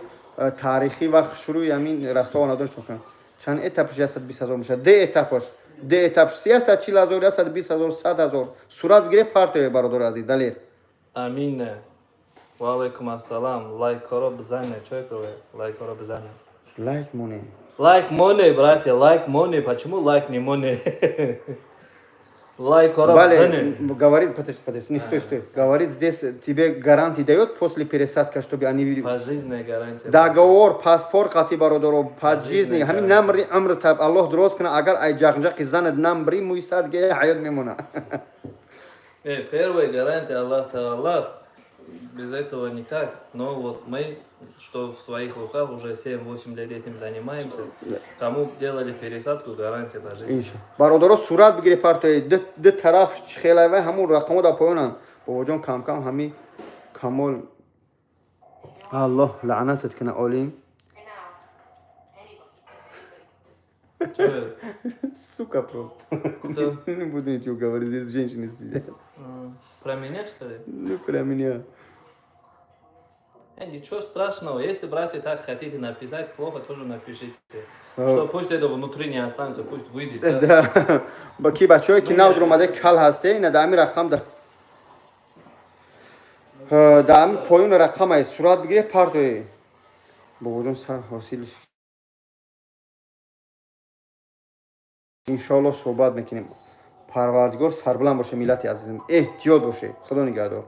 تاریخی و شروع همین راستا نداشت کنیم چند اتاپش 120,000 میشه ده اتاپش 340,000 120,000 100,000 صورت گیره پارتوی برادر عزیز دلیر Амин. Ва алейкум ассалам. Лайк коро бзане. Что это? Лайк коро бзане. лайк муни Лайк моне, братья, лайк моне. Почему лайк не моне? Лайк коро бзане. говорит подожди не стой говорит здесь тебе гарантии дает после пересадки чтобы они Пожизненная гарантия. договор паспорт қати бародаро пожизненный همین نمری عمر تب الله درست کنه اگر ای جغجغ زند نمری مویساد گه حیات میمونه Первая гарантия Аллах Та'ala. Без этого никак. Но вот мы, что в своих руках уже 7-8 лет этим занимаемся, кому делали пересадку, гарантия на жизнь. اینشه برادرها صورت بگیره پارتوی ده طرف خیلی و همون رقمو دا پایونن بابا جان کم کم همین کمال الله لعنتت کنه آلیم Что это? сука просто Кто? не буду ничего говорить здесь женщины сидят Про меня, что ли? ну про меня Ничего страшного. Если, братья, так хотите написать, плохо тоже напишите. Что пусть это внутри не останется, пусть выйдет. да با کی بچه‌ای که نود اومده کل هسته اینا دامی رقم ده دامی پایون رقم ای صورت بگیره پارتوی بابا جان سر حاصلش انشالله صحبت میکنیم پروردگار سربلند باشه ملت عزیزم احتیاط باشه خدا نگهدار